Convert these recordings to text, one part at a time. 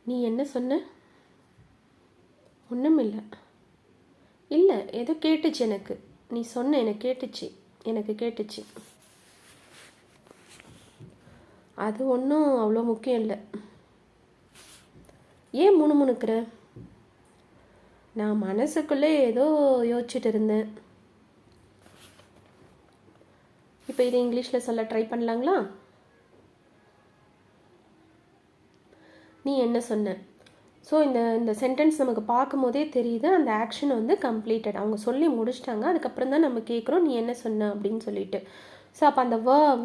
நீ என்ன சொன்ன? ஒன்றும் இல்லை. இல்லை, ஏதோ கேட்டுச்சு எனக்கு. நீ சொன்ன எனக்கு கேட்டுச்சு. அது ஒன்றும் அவ்வளோ முக்கியம் இல்லை. ஏன் முணுமுணுக்கிற? நான் மனசுக்குள்ளே ஏதோ யோசிச்சுட்டு இருந்தேன். இப்போ இது இங்கிலீஷில் சொல்ல ட்ரை பண்ணலாங்களா? நீ என்ன சொன்ன? ஸோ இந்த சென்டென்ஸ் நமக்கு பார்க்கும் போதே தெரியுது அந்த ஆக்ஷன் வந்து கம்ப்ளீட்டட். அவங்க சொல்லி முடிச்சிட்டாங்க. அதுக்கப்புறம் தான் நம்ம கேட்குறோம் நீ என்ன சொன்ன அப்படின்னு சொல்லிட்டு. ஸோ அப்போ அந்த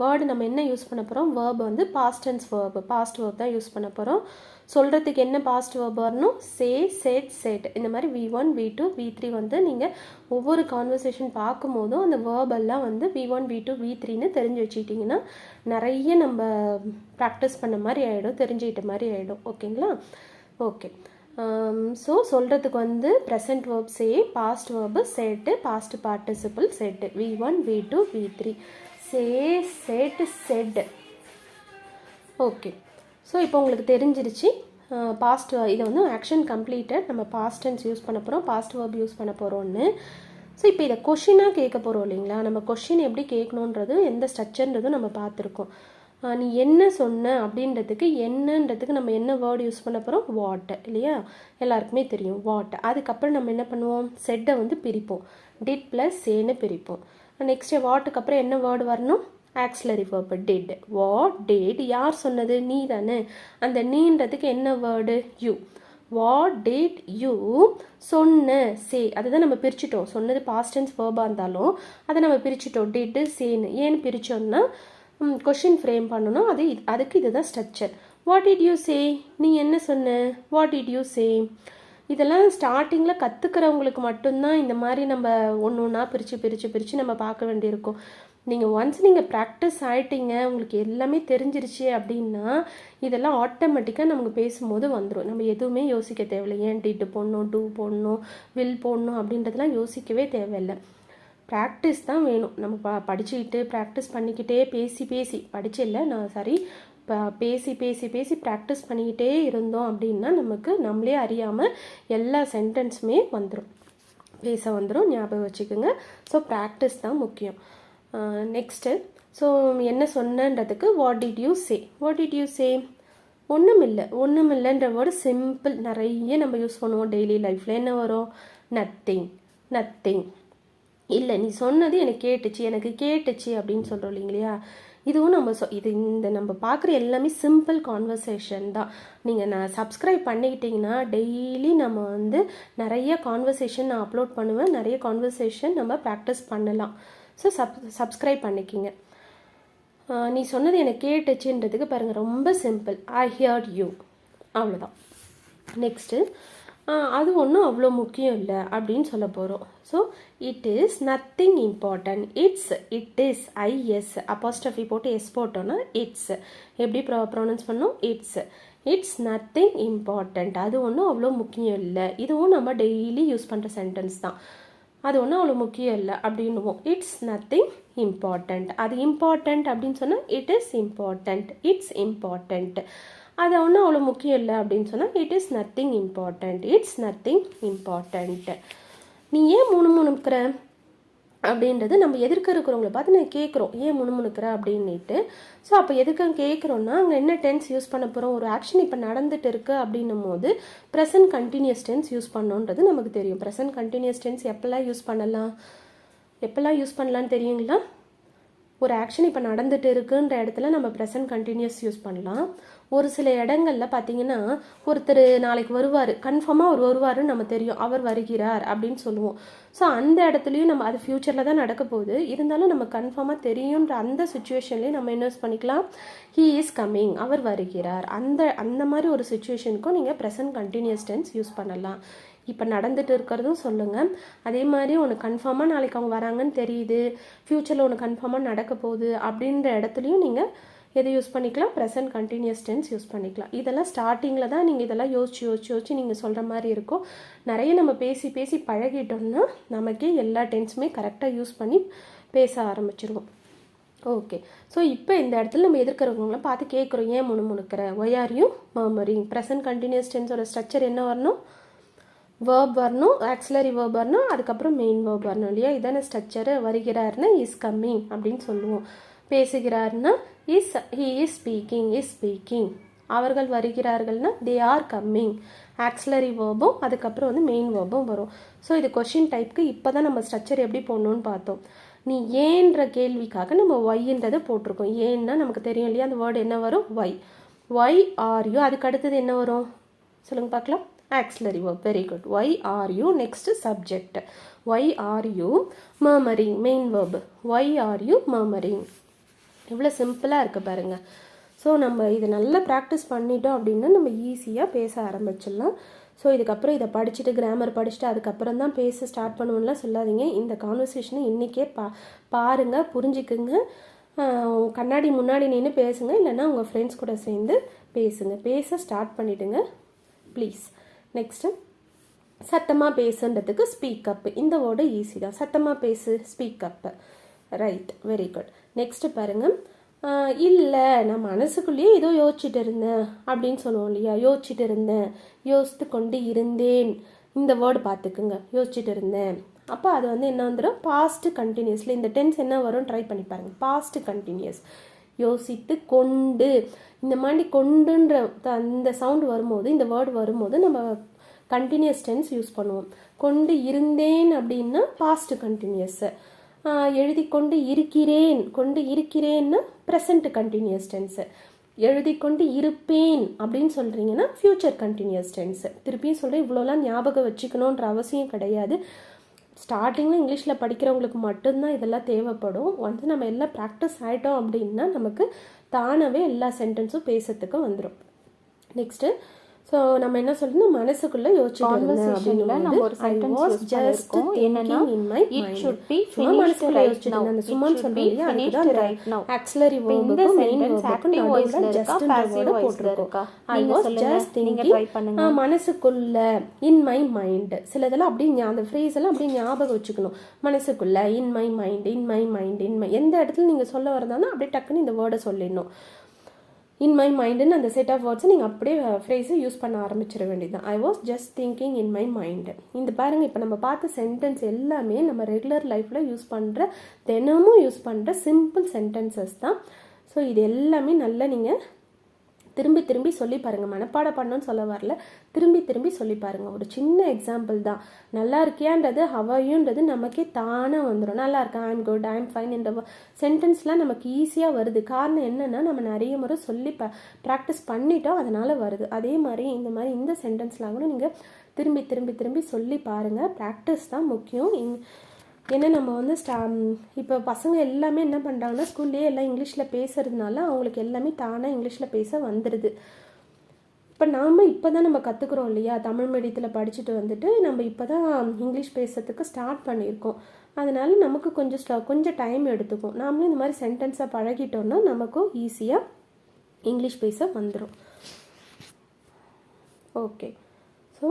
வேர்டு நம்ம என்ன யூஸ் பண்ண போகிறோம்? வேர்பு வந்து past tense verb, past verb தான் யூஸ் பண்ண போகிறோம். சொல்கிறதுக்கு என்ன பாஸ்ட் வேர்ப் வரணும்? Say, set, said. இந்த மாதிரி V1, V2, V3 வந்து நீங்கள் ஒவ்வொரு கான்வர்சேஷன் பார்க்கும்போதும் அந்த வேர்பெல்லாம் வந்து V1, V2, V3ன்னு தெரிஞ்சு வச்சுக்கிட்டிங்கன்னா நிறைய நம்ம ப்ராக்டிஸ் பண்ண மாதிரி ஆகிடும், தெரிஞ்சுக்கிட்ட மாதிரி ஆகிடும். ஓகேங்களா? ஓகே. ஸோ சொல்கிறதுக்கு வந்து present verb say, past verb set, past participle set. V1, V2, V3. Say, set, set. Okay. So இப்போ உங்களுக்கு தெரிஞ்சிருச்சு பாஸ்ட் இதை வந்து ஆக்ஷன் கம்ப்ளீட்டட், நம்ம பாஸ்ட் டென்ஸ் யூஸ் பண்ண போகிறோம், பாஸ்ட் வேர்ப் யூஸ் பண்ண போகிறோன்னு. ஸோ இப்போ இதை கொஷினாக கேட்க போகிறோம் இல்லைங்களா? நம்ம கொஷின் எப்படி கேட்கணுன்றது, எந்த ஸ்ட்ரக்சர்ன்றதும் நம்ம பார்த்துருக்கோம். நீ என்ன சொன்ன அப்படின்றதுக்கு என்னன்றதுக்கு நம்ம என்ன வேர்டு யூஸ் பண்ண போகிறோம்? வாட் இல்லையா? எல்லாருக்குமே தெரியும் வாட். அதுக்கப்புறம் நம்ம என்ன பண்ணுவோம்? செட்டை வந்து பிரிப்போம். டிட் ப்ளஸ் சேன்னு பிரிப்போம். நெக்ஸ்ட்டு வாட்டுக்கு அப்புறம் என்ன வேர்டு வரணும்? Auxiliary verb did. What, did. யார் சொன்னது? நீ தானே. அந்த நீன்றதுக்கு என்ன word? You. What did you சொன்ன சே. அதுதான் நம்ம பிரிச்சுட்டோம். சொன்னது பாஸ்ட் டென்ஸ் வேர்பாக இருந்தாலும் அதை நம்ம பிரிச்சுட்டோம். டிட்டு சேன்னு. ஏன்னு பிரித்தோம்னா கொஷின் ஃப்ரேம் பண்ணணும். அதுக்கு இதுதான் ஸ்ட்ரக்சர். வாட் டிட் யூ சே? நீ என்ன சொன்ன? வாட் டிட் யூ சே? இதெல்லாம் ஸ்டார்டிங்கில் கற்றுக்கிறவங்களுக்கு மட்டும்தான் இந்த மாதிரி நம்ம ஒன்று ஒன்றா பிரித்து நம்ம பார்க்க வேண்டியிருக்கும். நீங்கள் ப்ராக்டிஸ் ஆகிட்டீங்க, உங்களுக்கு எல்லாமே தெரிஞ்சிருச்சு அப்படின்னா இதெல்லாம் ஆட்டோமேட்டிக்காக நமக்கு பேசும்போது வந்துடும். நம்ம எதுவுமே யோசிக்க தேவையில்லை. ஏன் டிட்டு போடணும், டூ போடணும், வில் போடணும் அப்படின்றதெல்லாம் யோசிக்கவே தேவையில்லை. ப்ராக்டிஸ் தான் வேணும். நம்ம படிச்சுக்கிட்டு ப்ராக்டிஸ் பண்ணிக்கிட்டே பேசி ப்ராக்டிஸ் பண்ணிக்கிட்டே இருந்தோம் அப்படின்னா நமக்கு நம்மளே அறியாமல் எல்லா சென்டென்ஸுமே பேச வந்துடும். ஞாபகம் வச்சுக்கோங்க. ஸோ ப்ராக்டிஸ் தான் முக்கியம். நெக்ஸ்ட்டு, ஸோ என்ன சொன்னன்றதுக்கு what did you say? What did you say? ஒன்றும் இல்லைன்ற வேர்டு சிம்பிள், நிறைய நம்ம யூஸ் பண்ணுவோம் டெய்லி லைஃப்பில். என்ன வரும்? நத்திங். இல்லை, நீ சொன்னது எனக்கு கேட்டுச்சு அப்படின்னு சொல்கிறோம் இல்லைங்களா? இதுவும் நம்ம பார்க்குற எல்லாமே சிம்பிள் கான்வர்சேஷன் தான். நான் சப்ஸ்கிரைப் பண்ணிக்கிட்டிங்கன்னா டெய்லி நம்ம வந்து நிறைய கான்வர்சேஷன் நான் அப்லோட் பண்ணுவேன். நிறைய கான்வர்சேஷன் நம்ம ப்ராக்டிஸ் பண்ணலாம். ஸோ சப்ஸ்கிரைப் பண்ணிக்கிங்க. நீ சொன்னது எனக்கு கேட்டுச்சுன்றதுக்கு பாருங்கள், ரொம்ப சிம்பிள். I heard you. அவ்வளோதான். நெக்ஸ்ட்டு, அது ஒன்றும் அவ்வளோ முக்கியம் இல்லை அப்படின்னு சொல்ல போகிறோம். So it is nothing important. It is IS apostrophe போட்டு எஸ் போட்டோன்னா இட்ஸ். எப்படி ப்ரொனவுன்ஸ் பண்ணோம்? It's nothing important. அது ஒன்றும் அவ்வளோ முக்கியம் இல்லை. இதுவும் நம்ம டெய்லி யூஸ் பண்ணுற சென்டென்ஸ் தான். அது ஒன்றும் அவ்வளோ முக்கியம் இல்லை அப்படின்னுவோம். It's nothing important. அது இம்பார்ட்டன்ட் அப்படின்னு சொன்னால் இட்ஸ் இம்பார்ட்டன்ட். அது ஒன்றும் அவ்வளோ முக்கியம் இல்லை அப்படின்னு சொன்னால் இட் இஸ் நத்திங் இம்பார்ட்டன்ட். நீ ஏன் முணுமுணுக்கிற அப்படின்றது நம்ம எதிர்க்க இருக்கிறவங்களை பார்த்து நான் கேட்குறோம், ஏன் முணுமுணுக்கிற அப்படின்ட்டு. ஸோ அப்போ எதுக்கு கேட்குறோன்னா அங்கே என்ன டென்ஸ் யூஸ் பண்ண போகிறோம்? ஒரு ஆக்ஷன் இப்போ நடந்துட்டு இருக்கு அப்படின்னும் போது ப்ரெசன்ட் கண்டினியூஸ் டென்ஸ் யூஸ் பண்ணோன்றது நமக்கு தெரியும். ப்ரெசன்ட் கண்டினியூஸ் டென்ஸ் எப்போல்லாம் யூஸ் பண்ணலான்னு தெரியுங்களா? ஒரு ஆக்ஷன் இப்போ நடந்துட்டு இருக்குன்ற இடத்துல நம்ம ப்ரெசன்ட் கண்டினியூஸ் யூஸ் பண்ணலாம். ஒரு சில இடங்களில் பார்த்தீங்கன்னா ஒருத்தர் நாளைக்கு வருவார், கன்ஃபார்மாக அவர் வருவாருன்னு நம்ம தெரியும், அவர் வருகிறார் அப்படின்னு சொல்லுவோம். ஸோ அந்த இடத்துலையும் நம்ம அது ஃப்யூச்சரில் தான் நடக்க போகுது, இருந்தாலும் நம்ம கன்ஃபார்மாக தெரியுன்ற அந்த சுச்சுவேஷன்லேயும் நம்ம என்ன யூஸ் பண்ணிக்கலாம்? ஹீ இஸ் கம்மிங், அவர் வருகிறார். அந்த மாதிரி ஒரு சுச்சுவேஷனுக்கும் நீங்கள் ப்ரெசன்ட் கண்டினியூஸ் டென்ஸ் யூஸ் பண்ணலாம். இப்போ நடந்துட்டு இருக்கிறதும் சொல்லுங்கள். அதே மாதிரி உனக்கு கன்ஃபார்மாக நாளைக்கு அவங்க வராங்கன்னு தெரியுது, ஃப்யூச்சரில் உனக்கு கன்ஃபார்மாக நடக்க போகுது அப்படின்ற இடத்துலையும் நீங்கள் எதை யூஸ் பண்ணிக்கலாம்? ப்ரெசன்ட் கண்டினியூஸ் டென்ஸ் யூஸ் பண்ணிக்கலாம். இதெல்லாம் ஸ்டார்டிங்கில் தான் நீங்கள் இதெல்லாம் யோசிச்சு நீங்கள் சொல்கிற மாதிரி இருக்கும். நிறைய நம்ம பேசி பழகிட்டோம்னா நமக்கே எல்லா டென்ஸுமே கரெக்டாக யூஸ் பண்ணி பேச ஆரம்பிச்சிருவோம். ஓகே. ஸோ இப்போ இந்த இடத்துல நம்ம எதிர்க்கிறவங்களாம் பார்த்து கேட்குறோம், ஏன் முணுமுணுக்கிற, why are you murmuring. Present continuous டென்ஸோட ஸ்ட்ரக்சர் என்ன வரணும், வேர்ப் வரணும், ஆக்சிலரி வேர்ப் வரணும், அதுக்கப்புறம் மெயின் வேர்ப் வரணும் இல்லையா. இதான ஸ்ட்ரக்சரு. வருகிறார்னா இஸ் கம்மிங் அப்படின்னு சொல்லுவோம். பேசுகிறார்னா ஹி இஸ் ஸ்பீக்கிங். அவர்கள் வருகிறார்கள்னா தே ஆர் கம்மிங். ஆக்சிலரி வேர்பும் அதுக்கப்புறம் வந்து மெயின் வேர்பும் வரும். ஸோ இது கொஷின் டைப்புக்கு இப்போ தான் நம்ம ஸ்ட்ரக்சர் எப்படி போடணும்னு பார்த்தோம். நீ ஏன்ற கேள்விக்காக நம்ம ஒய்ன்றதை போட்டிருக்கோம். ஏன்னா நமக்கு தெரியும் இல்லையா, அந்த வேர்டு என்ன வரும், ஒய் ஆர் யூ. அதுக்கு அடுத்தது என்ன வரும் சொல்லுங்க பார்க்கலாம், auxiliary verb. Very good. Why are you. Next subject. Why are you murmuring. Main verb. Why are you murmuring. இவ்வளோ சிம்பிளாக இருக்குது பாருங்கள். ஸோ நம்ம இதை நல்லா ப்ராக்டிஸ் பண்ணிட்டோம் அப்படின்னா நம்ம ஈஸியாக பேச ஆரம்பிச்சிடலாம். ஸோ இதுக்கப்புறம் இதை படிச்சுட்டு கிராமர் படிச்சுட்டு அதுக்கப்புறம் தான் பேச ஸ்டார்ட் பண்ணுவோம்லாம் சொல்லாதீங்க. இந்த கான்வர்சேஷனை இன்றைக்கே பாருங்கள், புரிஞ்சுக்குங்க. கண்ணாடி முன்னாடி நின்று பேசுங்க, இல்லைன்னா உங்கள் ஃப்ரெண்ட்ஸ் கூட சேர்ந்து பேசுங்க. பேச ஸ்டார்ட் பண்ணிவிடுங்க ப்ளீஸ். நெக்ஸ்ட்டு சத்தமாக பேசுன்றதுக்கு ஸ்பீக்கப். இந்த வேர்டு ஈஸி தான். சத்தமாக பேசு, speak up. Right, very good. Next பாருங்கள், இல்லை நான் மனசுக்குள்ளேயே ஏதோ யோசிச்சுட்டு இருந்தேன் அப்படின்னு சொல்லுவோம் இல்லையா. யோசிச்சுட்டு இருந்தேன், யோசித்து கொண்டு இருந்தேன். இந்த வேர்டு பார்த்துக்குங்க, யோசிச்சுட்டு இருந்தேன். அப்போ அது வந்து என்ன வந்துடும், பாஸ்ட் கண்டினியூஸில். இந்த டென்ஸ் என்ன வரும் ட்ரை பண்ணி பாருங்கள், பாஸ்ட் கண்டினியூஸ். யோசித்து கொண்டு, இந்த மாதிரி கொண்டுன்ற அந்த சவுண்டு வரும்போது, இந்த வேர்டு வரும்போது நம்ம கண்டினியூஸ் டென்ஸ் யூஸ் பண்ணுவோம். கொண்டு இருந்தேன் அப்படின்னா பாஸ்ட் கண்டினியூஸ். எழுதி கொண்டு இருக்கிறேன்னா ப்ரெசண்ட் கண்டினியூஸ் டென்ஸு. எழுதி கொண்டு இருப்பேன் அப்படின்னு சொல்கிறீங்கன்னா ஃப்யூச்சர் கண்டினியூஸ் டென்ஸு. திருப்பியும் சொல்கிறேன், இவ்வளோலாம் ஞாபகம் வச்சுக்கணுன்ற அவசியம் கிடையாது. ஸ்டார்டிங்கில் இங்கிலீஷில் படிக்கிறவங்களுக்கு மட்டும்தான் இதெல்லாம் தேவைப்படும். வந்து நம்ம எல்லாம் ப்ராக்டிஸ் ஆகிட்டோம் அப்படின்னா நமக்கு தானாகவே எல்லா சென்டென்ஸும் பேசுறதுக்கு வந்துடும். நெக்ஸ்ட்டு ஸோ நம்ம என்ன சொல்லணும், மனசுக்குள்ள யோசிச்சுட்டு இருந்தேன் அப்படின்னா நம்ம ஒரு சென்டென்ஸ் யூஸ் பண்ணிருக்கோம். என்னன்னா it should be finished right now. அந்த சுமன் சொல்றீங்க அதுதான் ரைட் நவ. ஆக்சிலரி வேர்புக்கு மெயின் வேர்புக்கு நடுவுல ஜஸ்ட்ன்ற போட்டுருக்கோம். I was just thinking. மனசுக்குள்ள, இன் மை மைண்ட். சிலதெல்லாம் அப்படியே அந்த ஃப்ரேஸ் எல்லாம் அப்படியே ஞாபகம் வச்சுக்கணும். மனசுக்குள்ள, in my mind, in my mind, in my. எந்த இடத்துல நீங்க சொல்ல வரதானா அப்படியே டக்குன்னு இந்த வேர்டை சொல்லிடணும். இன் மை மைண்டுன்னு அந்த செட் ஆஃப் வேர்ட்ஸை நீங்கள் அப்படியே ஃப்ரேஸை யூஸ் பண்ண ஆரம்பிச்சிட வேண்டியது தான். I was just thinking in my mind. இந்த பாருங்கள், இப்போ நம்ம பார்த்த சென்டென்ஸ் எல்லாமே நம்ம ரெகுலர் லைஃப்பில் யூஸ் பண்ணுற, தினமும் யூஸ் பண்ணுற சிம்பிள் சென்டென்சஸ் தான். ஸோ இது எல்லாமே நல்லா நீங்கள் திரும்பி திரும்பி சொல்லி பாருங்கள். மனப்பாடம் பண்ணணும்னு சொல்ல வரல, திரும்பி சொல்லி பாருங்கள். ஒரு சின்ன எக்ஸாம்பிள் தான். நல்லா இருக்கியான்றது, ஹவையுன்றது நமக்கே தானாக வந்துடும். நல்லா இருக்கா, ஐம் குட், ஐம் ஃபைன். இந்த சென்டென்ஸ்லாம் நமக்கு ஈஸியாக வருது. காரணம் என்னென்னா நம்ம நிறைய முறை சொல்லி ப்ராக்டிஸ் பண்ணிட்டோம், அதனால் வருது. அதே மாதிரி இந்த சென்டென்ஸ்லாம் கூட நீங்கள் திரும்பி சொல்லி பாருங்கள். ப்ராக்டிஸ் தான் முக்கியம். ஏன்னா நம்ம வந்து இப்போ பசங்க எல்லாமே என்ன பண்ணுறாங்கன்னா ஸ்கூல்லேயே எல்லாம் இங்கிலீஷில் பேசுகிறதுனால அவங்களுக்கு எல்லாமே தானாக இங்கிலீஷில் பேச வந்துடுது. இப்போ தான் நம்ம கற்றுக்குறோம் இல்லையா, தமிழ் மீடியத்தில் படிச்சுட்டு வந்துட்டு நம்ம இப்போ தான் இங்கிலீஷ் பேசுறதுக்கு ஸ்டார்ட் பண்ணியிருக்கோம். அதனால நமக்கு கொஞ்சம் டைம் எடுத்துக்கும். நாமளும் இந்த மாதிரி சென்டென்ஸாக பழகிட்டோம்னா நமக்கும் ஈஸியாக இங்கிலீஷ் பேச வந்துடும். ஓகே, ஸோ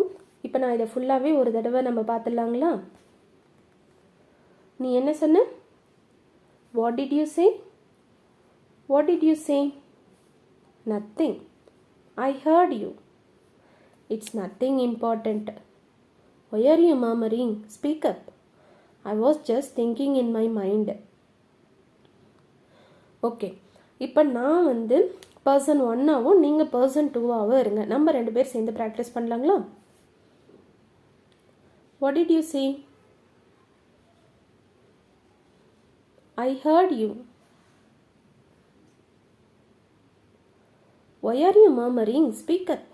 இப்போ நான் இதை ஃபுல்லாகவே ஒரு தடவை நம்ம பார்த்துடலாங்களா. நீ என்ன சொன்ன? What did you say? What did you say? Nothing. I heard you. It's nothing important. Why are you murmuring? Speak up. I was just thinking in my mind. Okay. இப்போ நான் வந்து பர்சன் 1ஆகவும் நீங்கள் பர்சன் 2ஆகவும் இருங்க. நம்ம 2 பேர் சேர்ந்து practice பண்ணலாங்களா? What did you say? I heard you. Why are you murmuring? Speak up.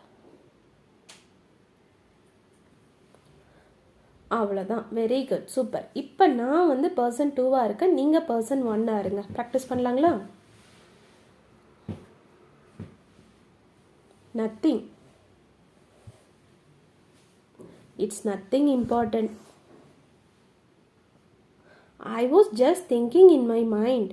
அவ்வளோதான். Very good, super. இப்போ நான் வந்து பர்சன் 2ஆக இருக்கேன், நீங்கள் பர்சன் 1ஆக இருங்க. Practice பண்ணலாங்களா? Nothing. It's nothing important. I was just thinking in my mind.